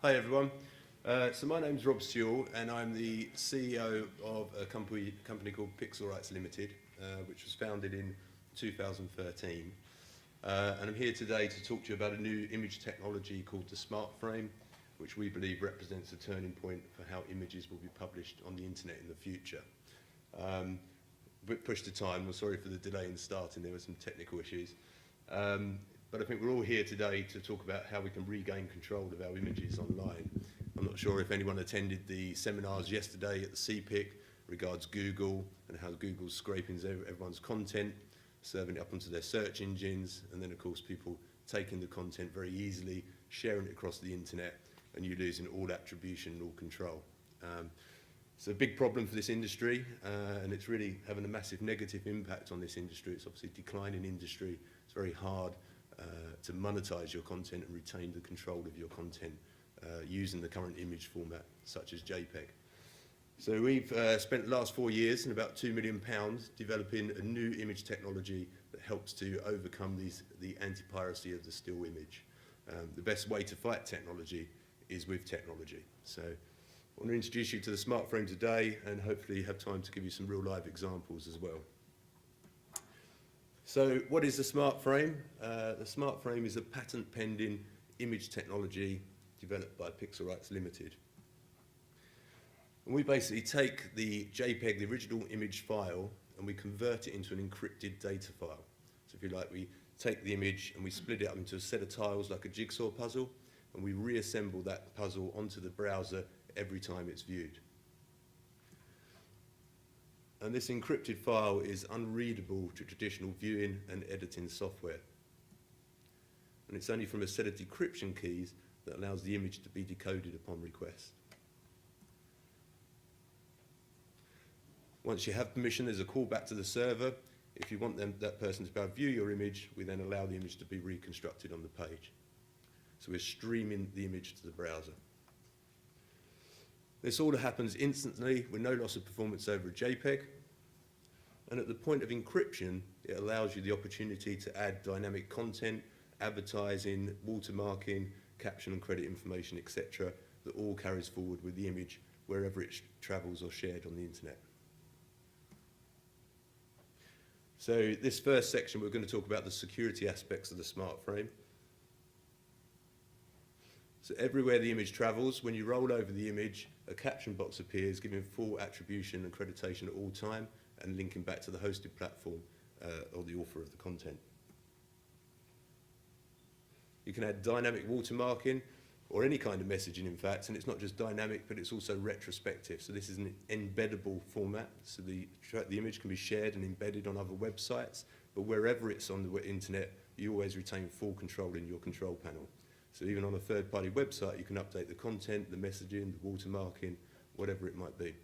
Hi everyone. So my name's Rob Sewell and I'm the CEO of a company called Pixel Rights Limited, which was founded in 2013. And I'm here today to talk to you about a new image technology called the smart frame, which we believe represents a turning point for how images will be published on the internet in the future. A bit pushed to time, we're sorry for the delay in starting, there were some technical issues. But I think we're all here today to talk about how we can regain control of our images online. I'm not sure if anyone attended the seminars yesterday at the CPIC regards Google and how Google's scraping everyone's content, serving it up onto their search engines, and then of course people taking the content very easily, sharing it across the internet, and you losing all attribution and all control. It's a big problem for this industry, and it's really having a massive negative impact on this industry. It's obviously a declining industry. It's very hard to monetize your content and retain the control of your content using the current image format, such as JPEG. So we've spent the last 4 years and about £2 million developing a new image technology that helps to overcome the anti-piracy of the still image. The best way to fight technology is with technology. So I want to introduce you to the smart frame today and hopefully have time to give you some real live examples as well. So what is the smart frame? The smart frame is a patent pending image technology developed by Pixel Rights Limited. And we basically take the JPEG, the original image file, and we convert it into an encrypted data file. So if you like, we take the image and we split it up into a set of tiles like a jigsaw puzzle, and we reassemble that puzzle onto the browser every time it's viewed. And this encrypted file is unreadable to traditional viewing and editing software. And it's only from a set of decryption keys that allows the image to be decoded upon request. Once you have permission, there's a call back to the server. If you want that person to be able to view your image, we then allow the image to be reconstructed on the page. So we're streaming the image to the browser. This all happens instantly with no loss of performance over a JPEG. And at the point of encryption, it allows you the opportunity to add dynamic content, advertising, watermarking, caption and credit information, etc., that all carries forward with the image wherever it travels or shared on the internet. So this first section, we're going to talk about the security aspects of the smart frame. So everywhere the image travels, when you roll over the image, a caption box appears giving full attribution and accreditation at all time and linking back to the hosted platform or the author of the content. You can add dynamic watermarking or any kind of messaging, in fact, and it's not just dynamic, but it's also retrospective. So this is an embeddable format, so the image can be shared and embedded on other websites, but wherever it's on the internet, you always retain full control in your control panel. So even on a third-party website, you can update the content, the messaging, the watermarking, whatever it might be.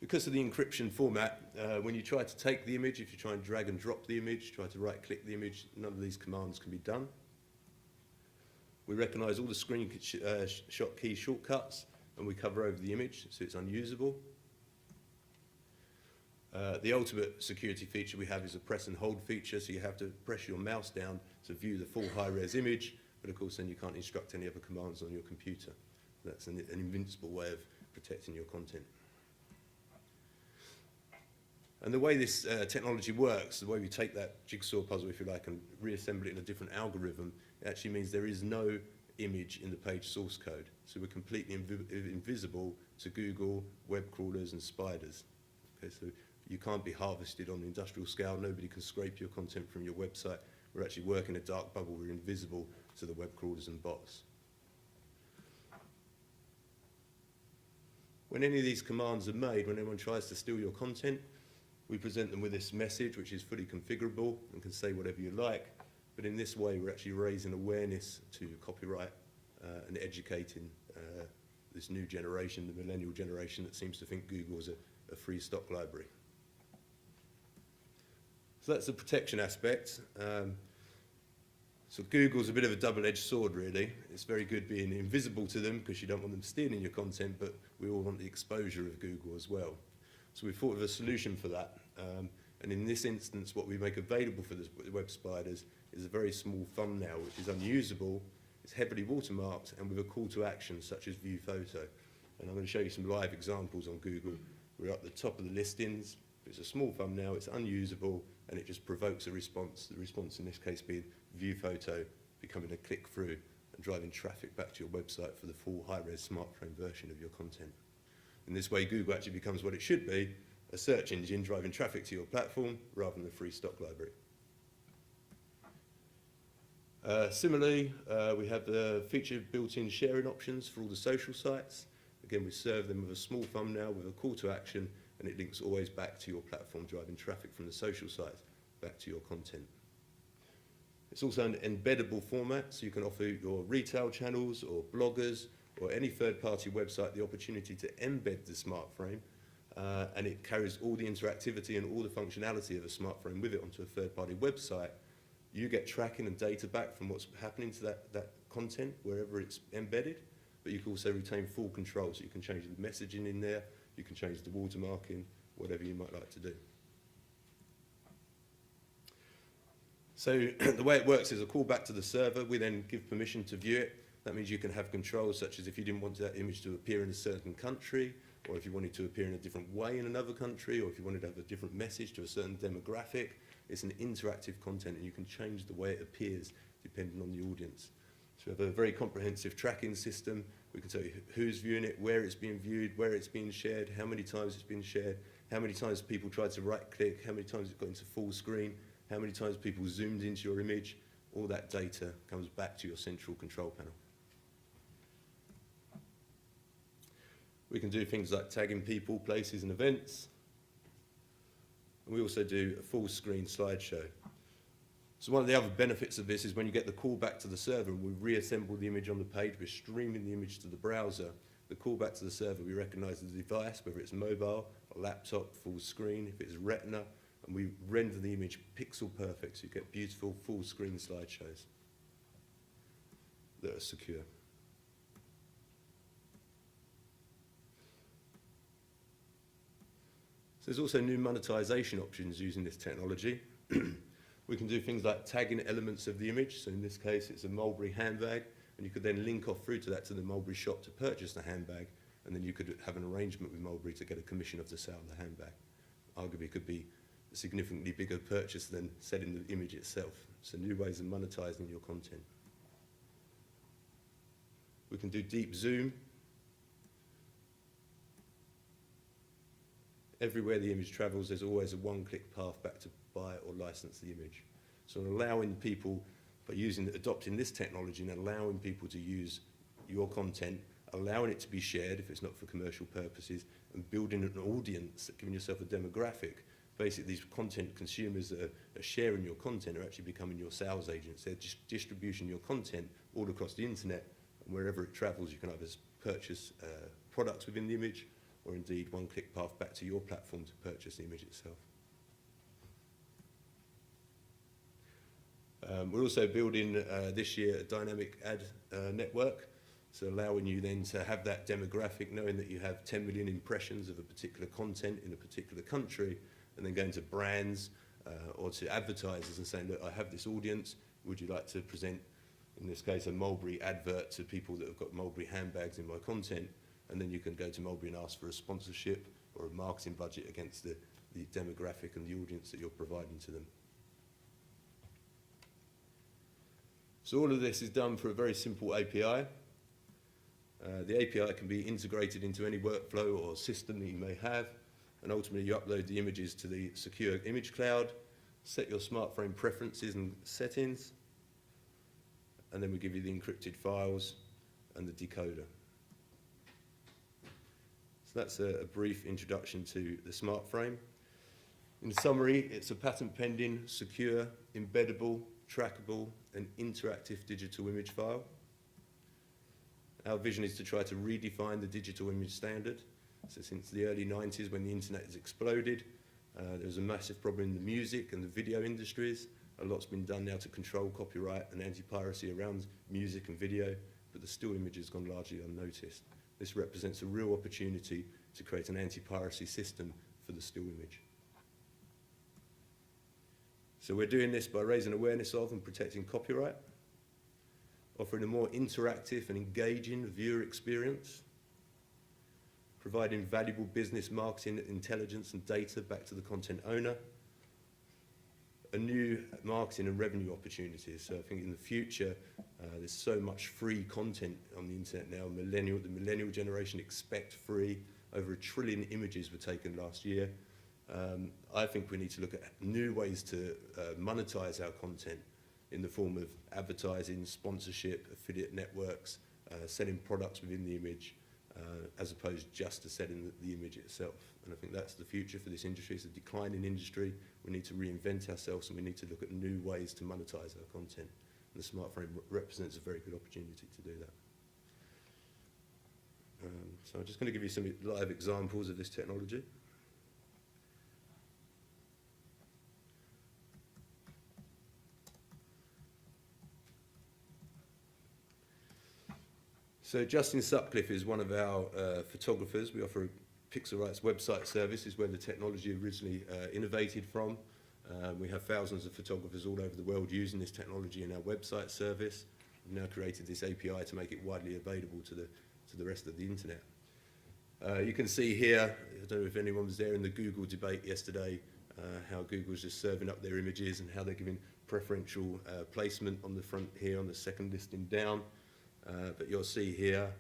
Because of the encryption format, when you try to take the image, if you try and drag and drop the image, try to right-click the image, none of these commands can be done. We recognize all the screenshot key shortcuts, and we cover over the image, so it's unusable. The ultimate security feature we have is a press and hold feature, so you have to press your mouse down to view the full high-res image, but of course then you can't instruct any other commands on your computer. That's an invincible way of protecting your content. And the way this technology works, the way we take that jigsaw puzzle, if you like, and reassemble it in a different algorithm, it actually means there is no image in the page source code. So we're completely invisible to Google, web crawlers, and spiders. Okay, so you can't be harvested on the industrial scale. Nobody can scrape your content from your website. We're actually working in a dark bubble. We're invisible to the web crawlers and bots. When any of these commands are made, when anyone tries to steal your content, we present them with this message, which is fully configurable and can say whatever you like. But in this way, we're actually raising awareness to copyright and educating this new generation, the millennial generation that seems to think Google is a free stock library. So that's the protection aspect. So Google's a bit of a double-edged sword, really. It's very good being invisible to them because you don't want them stealing your content, but we all want the exposure of Google as well. So we thought of a solution for that. And in this instance, what we make available for the web spiders is a very small thumbnail which is unusable, it's heavily watermarked, and with a call to action such as view photo. And I'm going to show you some live examples on Google. We're at the top of the listings. It's a small thumbnail, it's unusable, and it just provokes a response. The response in this case being view photo, becoming a click through and driving traffic back to your website for the full high-res smartphone version of your content. In this way, Google actually becomes what it should be, a search engine driving traffic to your platform rather than a free stock library. Similarly, we have the feature built-in sharing options for all the social sites. Again, we serve them with a small thumbnail with a call to action, and it links always back to your platform, driving traffic from the social sites back to your content. It's also an embeddable format, so you can offer your retail channels or bloggers or any third-party website the opportunity to embed the smart frame, and it carries all the interactivity and all the functionality of a smart frame with it onto a third-party website. You get tracking and data back from what's happening to that content wherever it's embedded, but you can also retain full control, so you can change the messaging in there, you can change the watermarking, whatever you might like to do. So the way it works is a call back to the server. We then give permission to view it. That means you can have controls such as if you didn't want that image to appear in a certain country, or if you wanted to appear in a different way in another country, or if you wanted to have a different message to a certain demographic. It's an interactive content, and you can change the way it appears depending on the audience. So we have a very comprehensive tracking system. We can tell you who's viewing it, where it's being viewed, where it's being shared, how many times it's been shared, how many times people tried to right-click, how many times it got into full screen, how many times people zoomed into your image. All that data comes back to your central control panel. We can do things like tagging people, places, and events. And we also do a full screen slideshow. So one of the other benefits of this is when you get the call back to the server and we reassemble the image on the page, we're streaming the image to the browser. The call back to the server, we recognize the device, whether it's mobile, a laptop, full screen, if it's retina, and we render the image pixel perfect, so you get beautiful full screen slideshows that are secure. So there's also new monetization options using this technology. We can do things like tagging elements of the image. So in this case, it's a Mulberry handbag, and you could then link off through to that to the Mulberry shop to purchase the handbag, and then you could have an arrangement with Mulberry to get a commission of the sale of the handbag. Arguably, it could be a significantly bigger purchase than selling the image itself. So new ways of monetizing your content. We can do deep zoom. Everywhere the image travels, there's always a one-click path back to buy or license the image. So allowing people, by adopting this technology and allowing people to use your content, allowing it to be shared if it's not for commercial purposes, and building an audience, giving yourself a demographic. Basically, these content consumers that are sharing your content are actually becoming your sales agents. They're just distributing your content all across the internet, and wherever it travels, you can either purchase products within the image, or indeed one-click path back to your platform to purchase the image itself. We're also building this year a dynamic ad network, so allowing you then to have that demographic, knowing that you have 10 million impressions of a particular content in a particular country, and then going to brands or to advertisers and saying, look, I have this audience, would you like to present, in this case, a Mulberry advert to people that have got Mulberry handbags in my content? And then you can go to Mulberry and ask for a sponsorship or a marketing budget against the demographic and the audience that you're providing to them. So all of this is done through a very simple API. The API can be integrated into any workflow or system that you may have, and ultimately you upload the images to the secure image cloud, set your smartphone preferences and settings, and then we give you the encrypted files and the decoder. So that's a brief introduction to the smart frame. In summary, it's a patent-pending, secure, embeddable, trackable, and interactive digital image file. Our vision is to try to redefine the digital image standard. So since the early 90s, when the internet has exploded, there was a massive problem in the music and the video industries. A lot's been done now to control copyright and anti-piracy around music and video, but the still image has gone largely unnoticed. This represents a real opportunity to create an anti-piracy system for the still image. So we're doing this by raising awareness of and protecting copyright, offering a more interactive and engaging viewer experience, providing valuable business marketing intelligence and data back to the content owner, a new marketing and revenue opportunities. So I think in the future, there's so much free content on the internet now. The millennial generation expect free. Over 1 trillion images were taken last year. I think we need to look at new ways to monetize our content in the form of advertising, sponsorship, affiliate networks, selling products within the image, as opposed just to selling the image itself. And I think that's the future for this industry. It's a declining industry. We need to reinvent ourselves, and we need to look at new ways to monetize our content. And the smartphone represents a very good opportunity to do that. So I'm just going to give you some live examples of this technology. So Justin Sutcliffe is one of our photographers. We offer a Pixel Rights website service, is where the technology originally innovated from. We have thousands of photographers all over the world using this technology in our website service. We've now created this API to make it widely available to the rest of the internet. You can see here, I don't know if anyone was there in the Google debate yesterday, how Google's just serving up their images and how they're giving preferential placement on the front here on the second listing down. But you'll see here,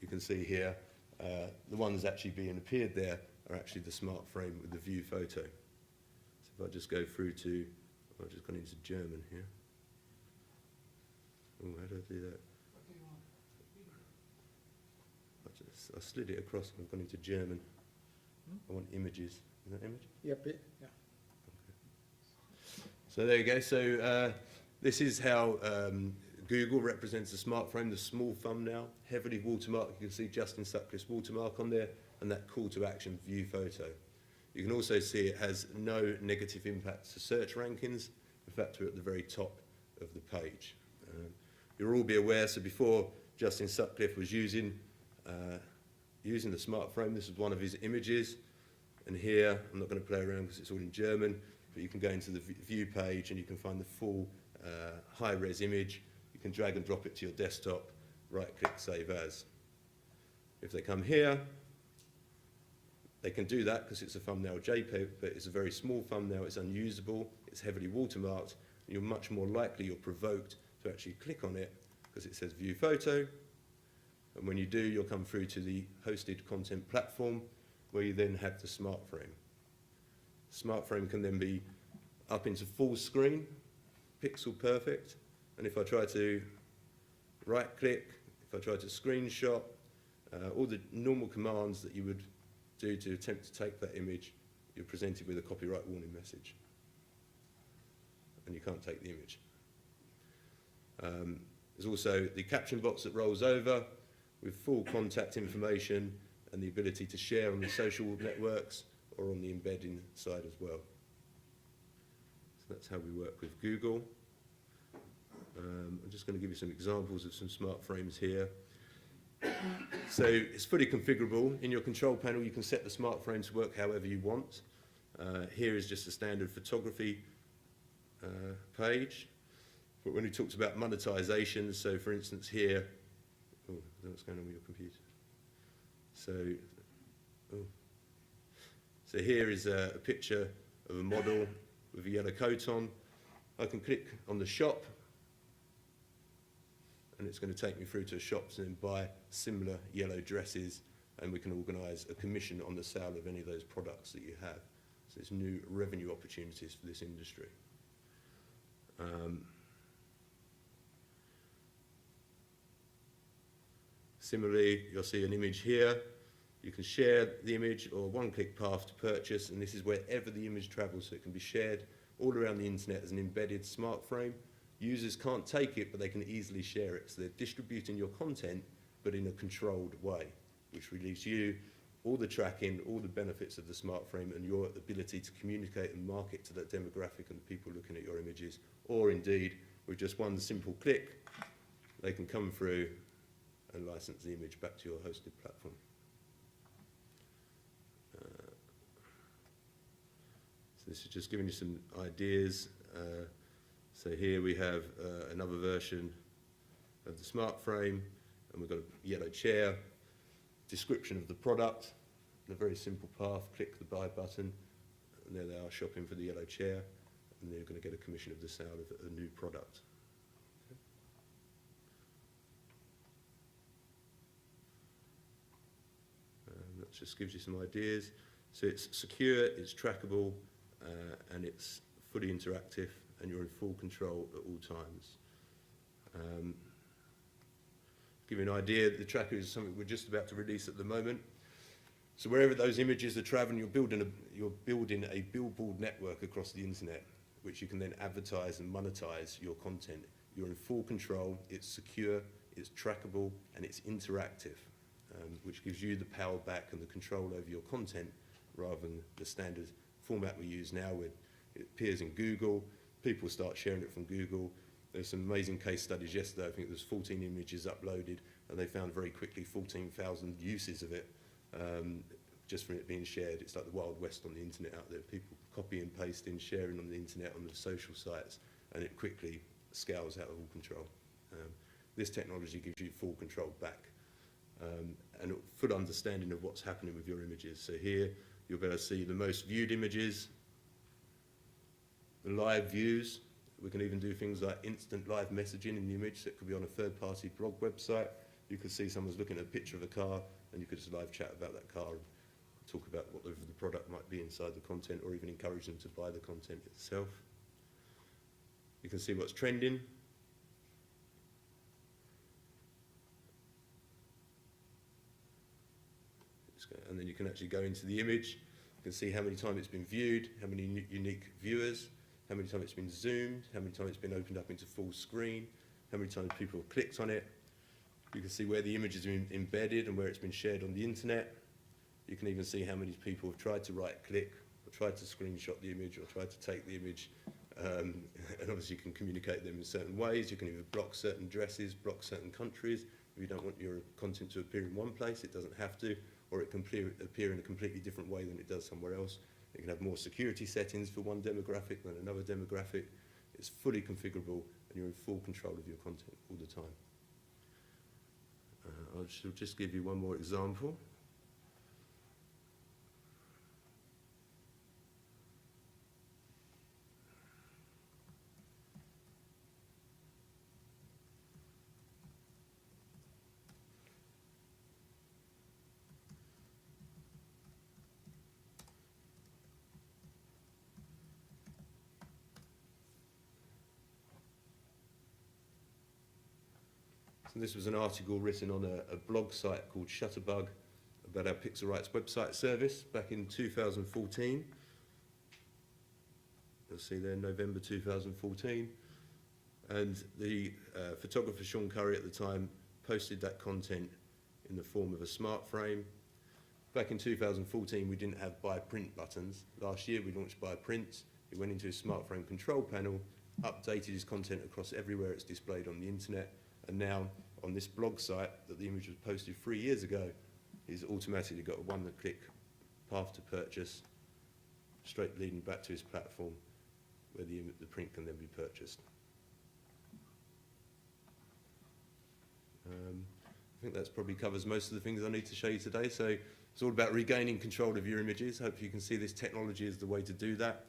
you can see here, the ones actually being appeared there are actually the smart frame with the view photo. So if I just go through to, I've just gone into German here. Oh, how do I do that? I slid it across and I've gone into German. I want images. Is that image? Yep. Yeah. Okay. So there you go. So this is how Google represents the smart frame, the small thumbnail, heavily watermarked. You can see Justin Sutcliffe's watermark on there and that call to action view photo. You can also see it has no negative impact to search rankings. In fact, we're at the very top of the page. You'll all be aware, so before Justin Sutcliffe was using the smart frame, this is one of his images. And here, I'm not going to play around because it's all in German, but you can go into the view page and you can find the full high-res image. You can drag and drop it to your desktop, right-click, save as. If they come here, they can do that because it's a thumbnail JPEG, but it's a very small thumbnail, it's unusable, it's heavily watermarked, and you're much more likely or provoked to actually click on it because it says view photo. And when you do, you'll come through to the hosted content platform where you then have the smart frame. Smart frame can then be up into full screen, pixel perfect. And if I try to right click, if I try to screenshot, all the normal commands that you would do to attempt to take that image, you're presented with a copyright warning message. And you can't take the image. There's also the caption box that rolls over with full contact information and the ability to share on the social networks or on the embedding side as well. So that's how we work with Google. I'm just going to give you some examples of some smart frames here. So it's fully configurable. In your control panel, you can set the smart frame to work however you want. Here is just a standard photography page. But when we talked about monetization, so for instance here, oh, I don't know what's going on with your computer. So here is a picture of a model with a yellow coat on. I can click on the shop, and it's going to take me through to shops and buy similar yellow dresses, and we can organise a commission on the sale of any of those products that you have. So there's new revenue opportunities for this industry. Similarly, you'll see an image here. You can share the image or one-click path to purchase, and this is wherever the image travels, so it can be shared all around the internet as an embedded smart frame. Users can't take it, but they can easily share it. So they're distributing your content, but in a controlled way, which relieves you all the tracking, all the benefits of the smart frame, and your ability to communicate and market to that demographic and the people looking at your images. Or indeed, with just one simple click, they can come through and license the image back to your hosted platform. This is just giving you some ideas. So here we have another version of the smart frame, and we've got a yellow chair, description of the product, and a very simple path. Click the buy button, and there they are shopping for the yellow chair, and they're going to get a commission of the sale of a new product. That just gives you some ideas. So it's secure, it's trackable, and it's fully interactive, and you're in full control at all times. Give you an idea, the tracker is something we're just about to release at the moment. So wherever those images are traveling, you're building a billboard network across the internet, which you can then advertise and monetize your content. You're in full control, it's secure, it's trackable, and it's interactive, which gives you the power back and the control over your content rather than the standard format we use now where it appears in Google, people start sharing it from Google. There's some amazing case studies yesterday. I think there's 14 images uploaded, and they found very quickly 14,000 uses of it just from it being shared. It's like the Wild West on the internet out there. People copy and pasting, sharing on the internet, on the social sites, and it quickly scales out of all control. This technology gives you full control back and a full understanding of what's happening with your images. So here, you'll be able to see the most viewed images, the live views. We can even do things like instant live messaging in the image. So it could be on a third-party blog website. You could see someone's looking at a picture of a car, and you could just live chat about that car and talk about what the product might be inside the content, or even encourage them to buy the content itself. You can see what's trending. And then you can actually go into the image. You can see how many times it's been viewed, how many unique viewers, how many times it's been zoomed, how many times it's been opened up into full screen, how many times people have clicked on it. You can see where the image has been embedded and where it's been shared on the internet. You can even see how many people have tried to right-click, or tried to screenshot the image, or tried to take the image. And obviously you can communicate them in certain ways. You can either block certain addresses, block certain countries. If you don't want your content to appear in one place, it doesn't have to, or it can appear in a completely different way than it does somewhere else. You can have more security settings for one demographic than another demographic. It's fully configurable, and you're in full control of your content all the time. I'll just give you one more example. So this was an article written on a blog site called Shutterbug about our Pixel Rights website service back in 2014. You'll see there, November 2014. And the photographer Sean Curry at the time posted that content in the form of a smart frame. Back in 2014, we didn't have buy print buttons. Last year, we launched buy print. He went into his smart frame control panel, updated his content across everywhere it's displayed on the internet, and now on this blog site that the image was posted 3 years ago, he's automatically got a one-click path to purchase, straight leading back to his platform where the print can then be purchased. I think that probably covers most of the things I need to show you today. So it's all about regaining control of your images. Hopefully you can see this technology is the way to do that.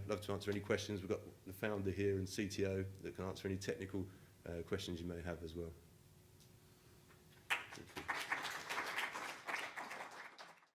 Love to answer any questions. We've got the founder here and CTO that can answer any technical questions you may have as well.